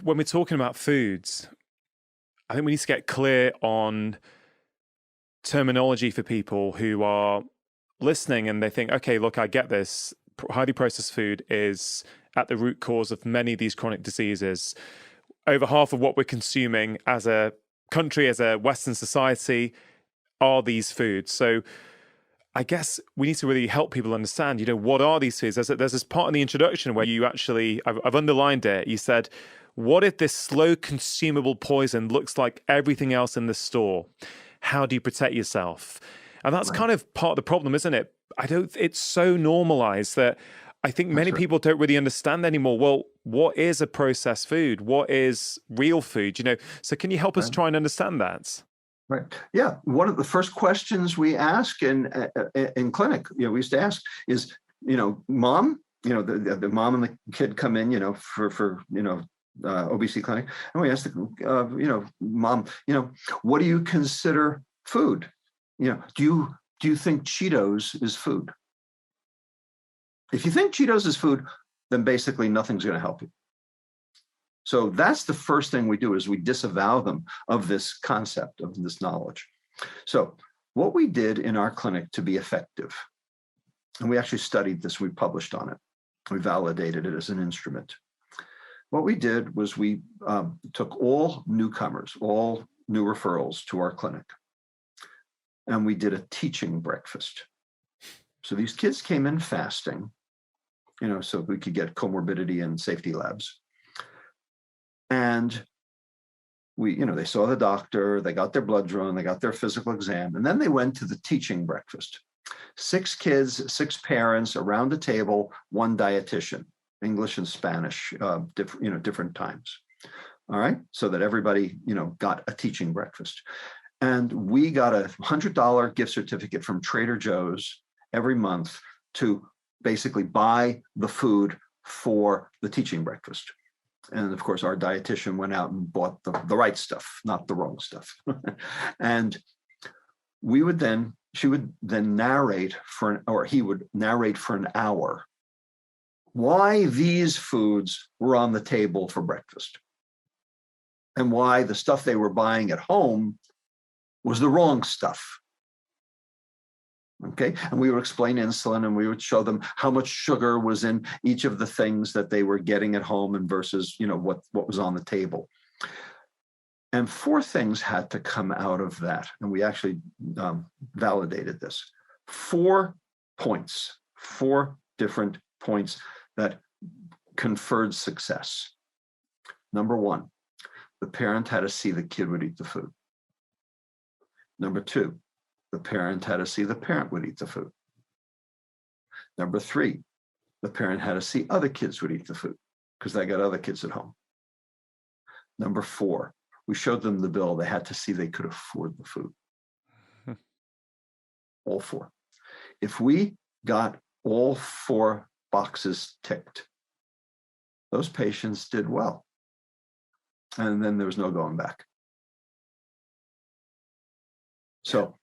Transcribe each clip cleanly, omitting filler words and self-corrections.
when we're talking about foods, I think we need to get clear on terminology for people who are listening and they think, okay, look, I get this. Highly processed food is at the root cause of many of these chronic diseases. Over half of what we're consuming as a country, as a Western society, are these foods. So I guess we need to really help people understand, what are these foods? There's this part in the introduction where you actually, I've underlined it. You said, what if this slow consumable poison looks like everything else in the store? How do you protect yourself? And that's kind of part of the problem, isn't it? It's so normalized that I think many people don't really understand anymore. Well, what is a processed food? What is real food? So can you help us try and understand that? Right. Yeah. One of the first questions we ask in clinic, we used to ask is, mom, the mom and the kid come in, for obesity clinic, and we ask mom, what do you consider food? Do you think Cheetos is food? If you think Cheetos is food, then basically nothing's going to help you. So that's the first thing we do, is we disavow them of this concept, of this knowledge. So what we did in our clinic to be effective, and we actually studied this, we published on it, we validated it as an instrument. What we did was we took all newcomers, all new referrals to our clinic, and we did a teaching breakfast. So these kids came in fasting, so we could get comorbidity and safety labs. And they saw the doctor, they got their blood drawn, they got their physical exam, and then they went to the teaching breakfast. 6 kids, 6 parents around the table, 1 dietitian, English and Spanish, different times. All right, so that everybody, got a teaching breakfast. And we got a $100 gift certificate from Trader Joe's every month to basically buy the food for the teaching breakfast. And of course, our dietitian went out and bought the right stuff, not the wrong stuff. And she would then narrate he would narrate for an hour why these foods were on the table for breakfast and why the stuff they were buying at home was the wrong stuff. Okay, and we would explain insulin, and we would show them how much sugar was in each of the things that they were getting at home and versus, what was on the table. And 4 things had to come out of that, and we actually validated this. 4 points, 4 different points that conferred success. Number 1, the parent had to see the kid would eat the food. Number 2, the parent had to see the parent would eat the food. Number 3, the parent had to see other kids would eat the food because they got other kids at home. Number 4, we showed them the bill. They had to see they could afford the food. All 4. If we got all 4 boxes ticked, those patients did well. And then there was no going back. So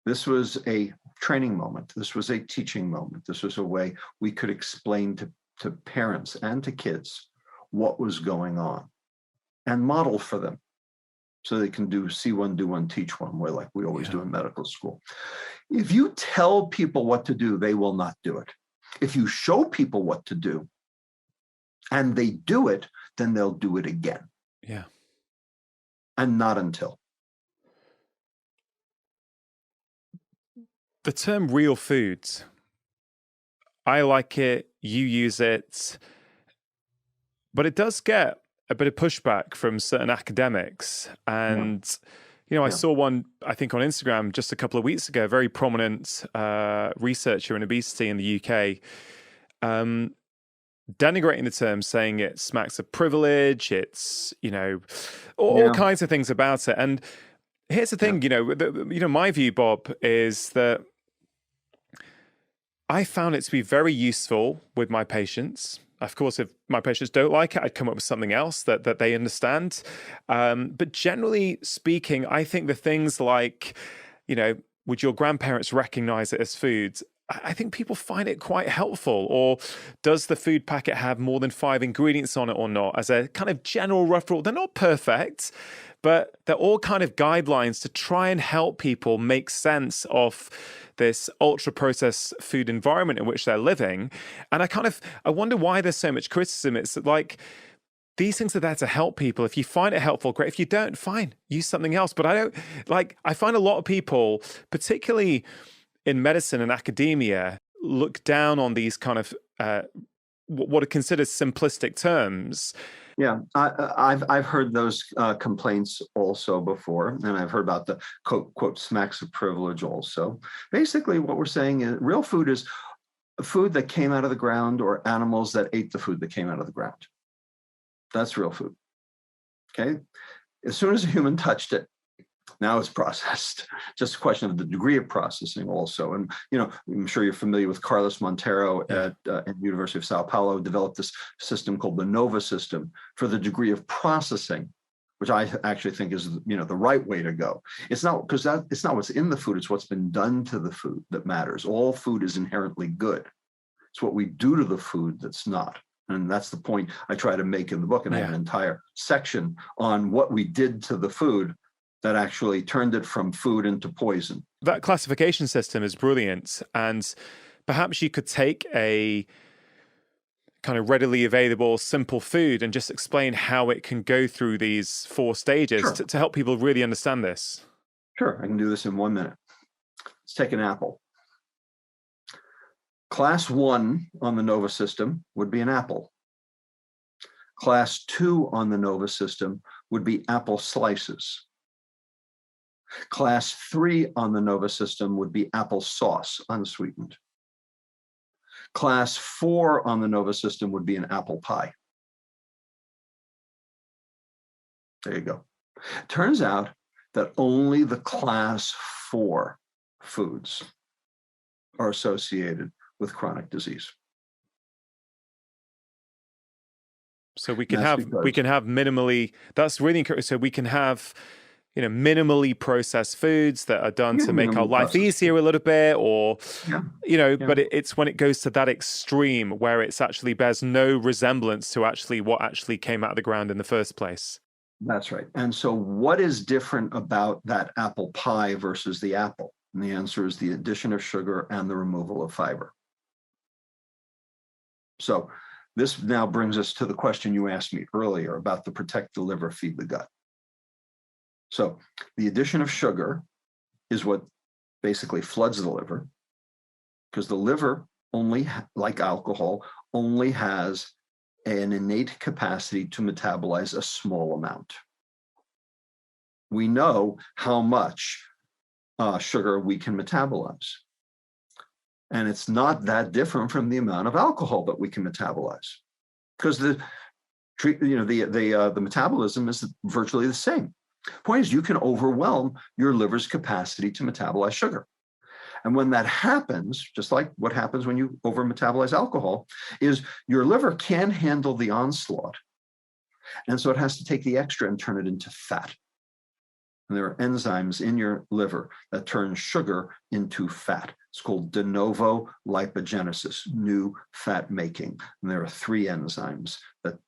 this was a training moment. This was a teaching moment. This was a way we could explain to parents and to kids what was going on and model for them so they can see one, do one, teach one, way like we always do in medical school. If you tell people what to do, they will not do it. If you show people what to do and they do it, then they'll do it again. Yeah. And not until. The term real foods, I like it, you use it, but it does get a bit of pushback from certain academics. And, I saw one, I think on Instagram just a couple of weeks ago, a very prominent researcher in obesity in the UK, denigrating the term, saying it smacks of privilege, it's, all kinds of things about it. And here's the thing, my view, Bob, is that I found it to be very useful with my patients. Of course, if my patients don't like it, I'd come up with something else that they understand. But generally speaking, I think the things like, would your grandparents recognize it as foods? I think people find it quite helpful. Or does the food packet have more than 5 ingredients on it or not? As a kind of general rough rule, they're not perfect, but they're all kind of guidelines to try and help people make sense of this ultra processed food environment in which they're living. And I wonder why there's so much criticism. It's like, these things are there to help people. If you find it helpful, great. If you don't, fine, use something else. But I find a lot of people, particularly in medicine and academia, look down on these kind of what are considered simplistic terms. Yeah, I've heard those complaints also before, and I've heard about the quote smacks of privilege also. Basically, what we're saying is real food is food that came out of the ground or animals that ate the food that came out of the ground. That's real food. Okay. As soon as a human touched it, now it's processed. Just a question of the degree of processing also. And, I'm sure you're familiar with Carlos Monteiro at the University of Sao Paulo, developed this system called the NOVA system for the degree of processing, which I actually think is, the right way to go. It's not because it's not what's in the food, it's what's been done to the food that matters. All food is inherently good. It's what we do to the food that's not. And that's the point I try to make in the book. And I have an entire section on what we did to the food that actually turned it from food into poison. That classification system is brilliant. And perhaps you could take a kind of readily available, simple food and just explain how it can go through these 4 stages to help people really understand this. Sure, I can do this in 1 minute. Let's take an apple. Class 1 on the NOVA system would be an apple. Class 2 on the NOVA system would be apple slices. Class 3 on the NOVA system would be apple sauce, unsweetened. Class 4 on the NOVA system would be an apple pie. There you go. Turns out that only the class 4 foods are associated with chronic disease. So we can have minimally, that's really encouraging. So we can have, minimally processed foods that are done to make our life easier a little bit, or, but it's when it goes to that extreme where it's actually bears no resemblance to actually what actually came out of the ground in the first place. That's right. And so what is different about that apple pie versus the apple? And the answer is the addition of sugar and the removal of fiber. So this now brings us to the question you asked me earlier about the protect the liver, feed the gut. So the addition of sugar is what basically floods the liver, because the liver, only like alcohol, only has an innate capacity to metabolize a small amount. We know how much sugar we can metabolize. And it's not that different from the amount of alcohol that we can metabolize, because the metabolism is virtually the same. Point is, you can overwhelm your liver's capacity to metabolize sugar. And when that happens, just like what happens when you over-metabolize alcohol, is your liver can't handle the onslaught. And so it has to take the extra and turn it into fat. And there are enzymes in your liver that turn sugar into fat. It's called de novo lipogenesis, new fat making. And there are 3 enzymes that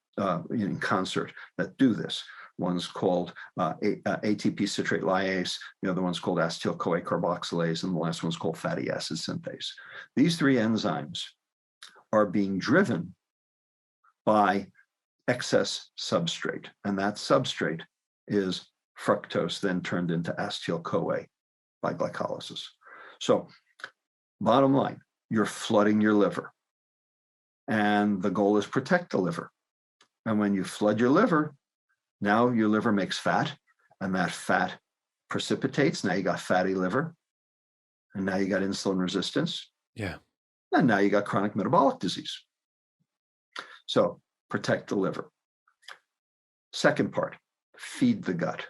in concert that do this. One's called ATP citrate lyase, the other one's called acetyl-CoA carboxylase, and the last one's called fatty acid synthase. These 3 enzymes are being driven by excess substrate, and that substrate is fructose, then turned into acetyl-CoA by glycolysis. So bottom line, you're flooding your liver, and the goal is protect the liver. And when you flood your liver, now your liver makes fat, and that fat precipitates. Now you got fatty liver, and now you got insulin resistance. Yeah. And now you got chronic metabolic disease. So protect the liver. Second part, feed the gut.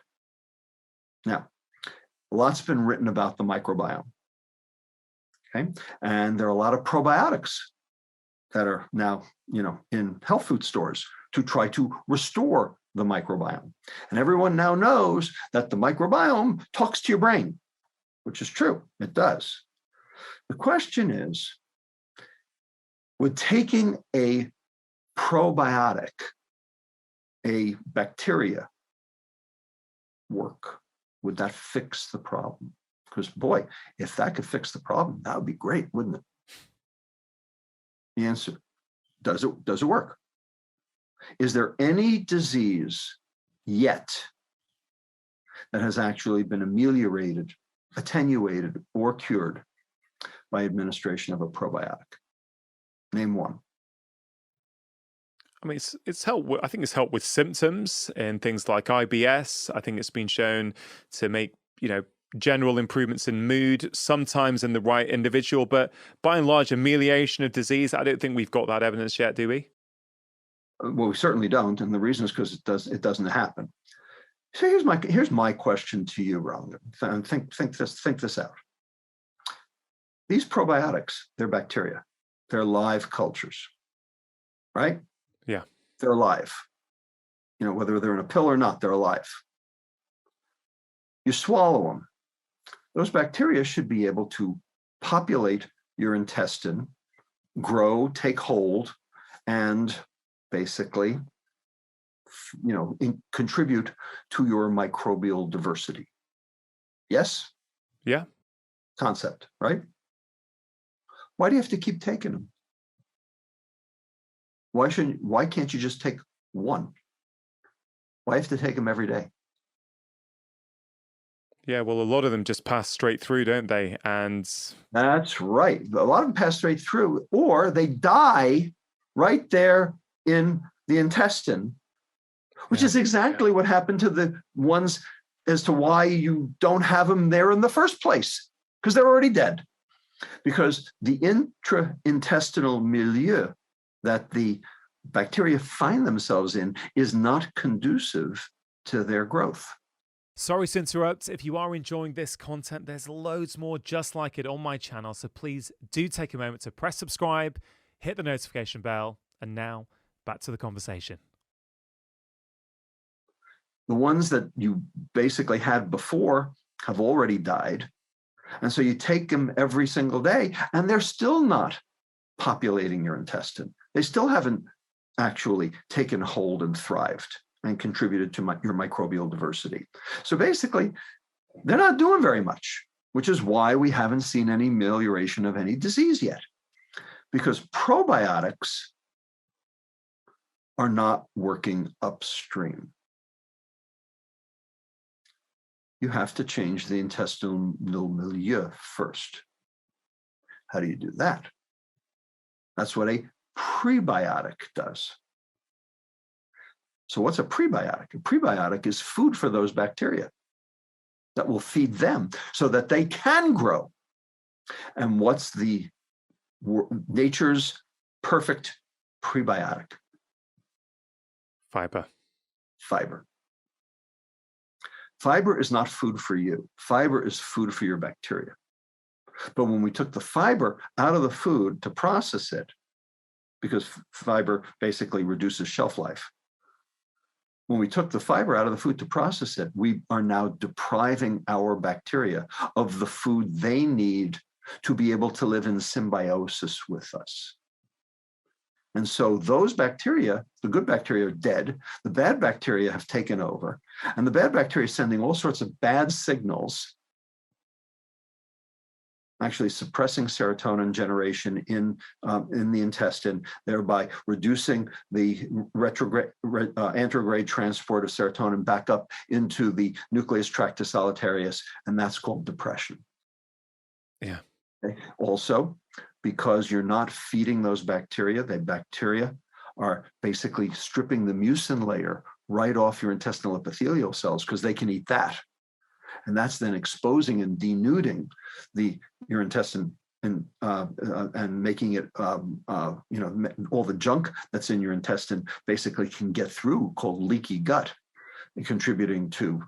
Now, lots been written about the microbiome. Okay. And there are a lot of probiotics that are now, in health food stores to try to restore the microbiome. And everyone now knows that the microbiome talks to your brain, which is true. It does. The question is, would taking a probiotic, a bacteria, work? Would that fix the problem? Because boy, if that could fix the problem, that would be great, wouldn't it? The answer, does it work? Is there any disease yet that has actually been ameliorated, attenuated, or cured by administration of a probiotic? Name one. I mean, it's helped. I think it's helped with symptoms and things like IBS. I think it's been shown to make, general improvements in mood, sometimes in the right individual, but by and large, amelioration of disease, I don't think we've got that evidence yet, do we? Well, we certainly don't, and the reason is because it doesn't happen. So here's my question to you, Roland. And think this out. These probiotics, they're bacteria. They're live cultures, right? Yeah. They're alive. Whether they're in a pill or not, they're alive. You swallow them. Those bacteria should be able to populate your intestine, grow, take hold, and basically, contribute to your microbial diversity. Yes? Yeah. Concept, right? Why do you have to keep taking them? Why can't you just take one? Why have to take them every day? Yeah, well, a lot of them just pass straight through, don't they? And that's right. A lot of them pass straight through, or they die right there in the intestine, which is exactly what happened to the ones as to why you don't have them there in the first place, because they're already dead. Because the intra-intestinal milieu that the bacteria find themselves in is not conducive to their growth. Sorry to interrupt. If you are enjoying this content, there's loads more just like it on my channel. So please do take a moment to press subscribe, hit the notification bell, and now back to the conversation. The ones that you basically had before have already died. And so you take them every single day, and they're still not populating your intestine. They still haven't actually taken hold and thrived and contributed to your microbial diversity. So basically, they're not doing very much, which is why we haven't seen any amelioration of any disease yet. Because probiotics are not working upstream. You have to change the intestinal milieu first. How do you do that? That's what a prebiotic does. So what's a prebiotic? A prebiotic is food for those bacteria that will feed them so that they can grow. And what's the nature's perfect prebiotic? Fiber. Fiber. Fiber is not food for you. Fiber is food for your bacteria. But when we took the fiber out of the food to process it, because fiber basically reduces shelf life, when we took the fiber out of the food to process it, we are now depriving our bacteria of the food they need to be able to live in symbiosis with us. And so those bacteria, the good bacteria, are dead. The bad bacteria have taken over. And the bad bacteria is sending all sorts of bad signals, actually suppressing serotonin generation in the intestine, thereby reducing the anterograde transport of serotonin back up into the nucleus tractus solitarius, and that's called depression. Yeah. Okay. Also, because you're not feeding those bacteria, the bacteria are basically stripping the mucin layer right off your intestinal epithelial cells because they can eat that. And that's then exposing and denuding your intestine and making it, all the junk that's in your intestine basically can get through, called leaky gut, contributing to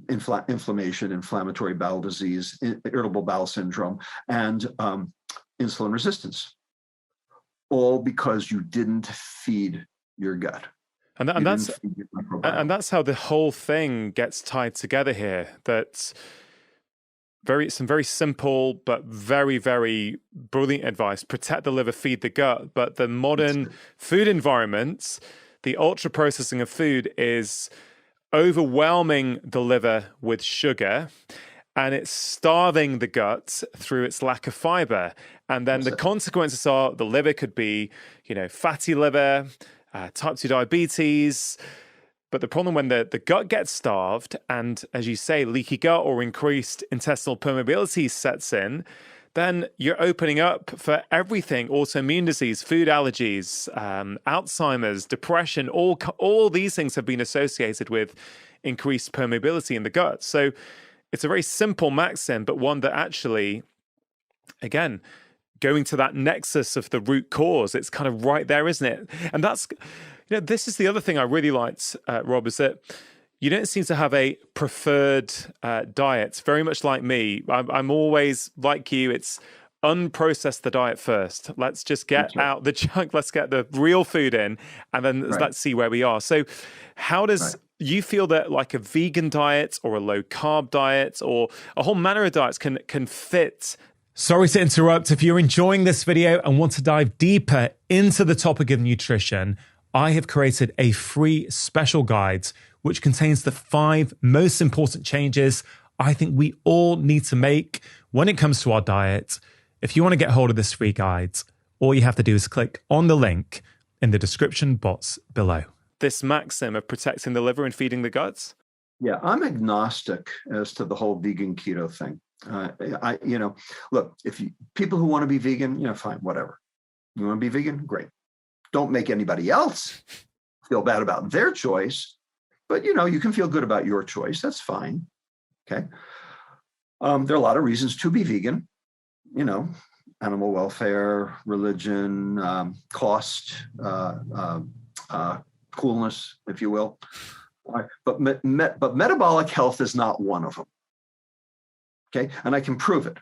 inflammation, inflammatory bowel disease, irritable bowel syndrome, and insulin resistance, all because you didn't feed your gut. And that's how the whole thing gets tied together here. That some very simple but very, very brilliant advice. Protect the liver, feed the gut. But the modern food environments, the ultra processing of food is overwhelming the liver with sugar, and it's starving the gut through its lack of fiber. And then the consequences are the liver could be, fatty liver, type 2 diabetes. But the problem when the gut gets starved and, as you say, leaky gut or increased intestinal permeability sets in, then you're opening up for everything: autoimmune disease, food allergies, Alzheimer's, depression. All these things have been associated with increased permeability in the gut. So it's a very simple maxim, but one that actually, again, going to that nexus of the root cause, it's kind of right there, isn't it? And that's, this is the other thing I really liked, Rob, is that you don't seem to have a preferred diet. Very much like me, I'm always like you. It's unprocess the diet first. Let's just get out the junk. Let's get the real food in, and then let's see where we are. So how does you feel that like a vegan diet or a low carb diet or a whole manner of diets can fit? Sorry to interrupt. If you're enjoying this video and want to dive deeper into the topic of nutrition, I have created a free special guide which contains the 5 most important changes I think we all need to make when it comes to our diet. If you want to get hold of this free guide, all you have to do is click on the link in the description box below. This maxim of protecting the liver and feeding the guts? Yeah, I'm agnostic as to the whole vegan keto thing. Look, people who want to be vegan, fine, whatever. You want to be vegan? Great. Don't make anybody else feel bad about their choice, but you can feel good about your choice. That's fine. Okay. There are a lot of reasons to be vegan, animal welfare, religion, cost, coolness, if you will. But metabolic health is not one of them. Okay, and I can prove it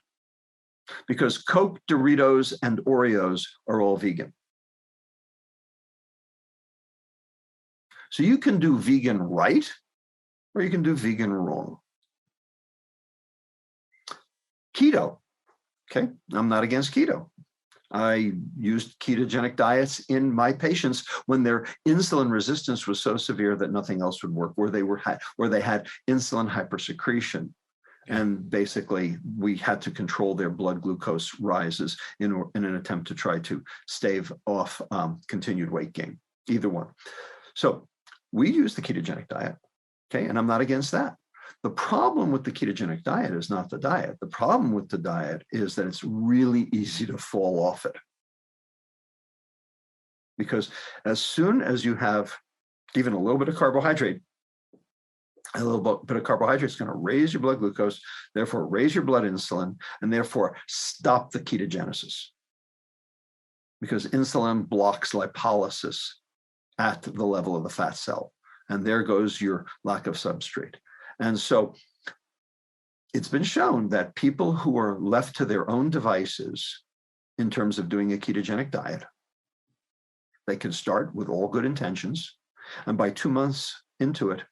because Coke, Doritos, and Oreos are all vegan. So you can do vegan right, or you can do vegan wrong. Keto, okay, I'm not against keto. I used ketogenic diets in my patients when their insulin resistance was so severe that nothing else would work, where they had insulin hypersecretion. And basically, we had to control their blood glucose rises in an attempt to try to stave off continued weight gain, either one. So we use the ketogenic diet, okay? And I'm not against that. The problem with the ketogenic diet is not the diet. The problem with the diet is that it's really easy to fall off it. Because as soon as you have even a little bit of carbohydrate, a little bit of carbohydrate is going to raise your blood glucose, therefore raise your blood insulin, and therefore stop the ketogenesis. Because insulin blocks lipolysis at the level of the fat cell. And there goes your lack of substrate. And so it's been shown that people who are left to their own devices in terms of doing a ketogenic diet, they can start with all good intentions. And by 2 months into it,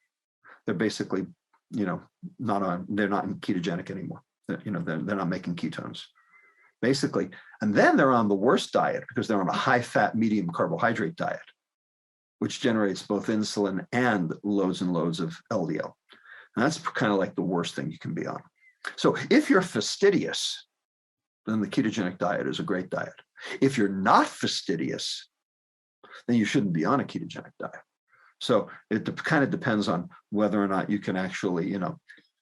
they're basically, they're not ketogenic anymore. They're not making ketones, basically. And then they're on the worst diet because they're on a high fat, medium carbohydrate diet, which generates both insulin and loads of LDL. And that's kind of like the worst thing you can be on. So if you're fastidious, then the ketogenic diet is a great diet. If you're not fastidious, then you shouldn't be on a ketogenic diet. So it kind of depends on whether or not you can actually,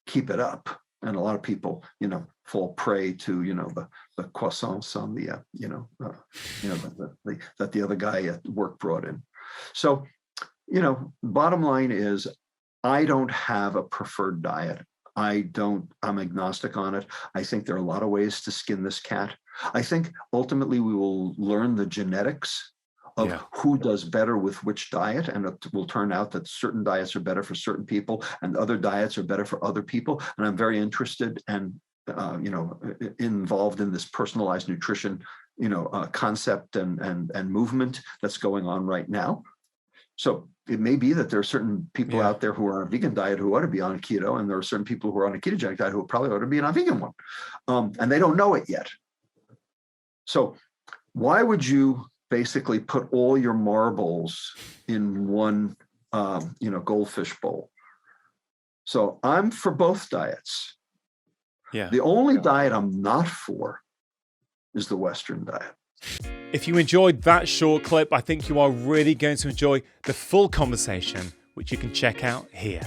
keep it up. And a lot of people, fall prey to, the croissants on the, that the other guy at work brought in. So, bottom line is, I don't have a preferred diet. I'm agnostic on it. I think there are a lot of ways to skin this cat. I think ultimately we will learn the genetics of who does better with which diet, and it will turn out that certain diets are better for certain people and other diets are better for other people. And I'm very interested and involved in this personalized nutrition concept and movement that's going on right now. So it may be that there are certain people Yeah. out there who are on a vegan diet who ought to be on a keto, and there are certain people who are on a ketogenic diet who probably ought to be on a vegan one, and they don't know it yet. So why would you basically put all your marbles in one, goldfish bowl? So I'm for both diets. Yeah. The only diet I'm not for is the Western diet. If you enjoyed that short clip, I think you are really going to enjoy the full conversation, which you can check out here.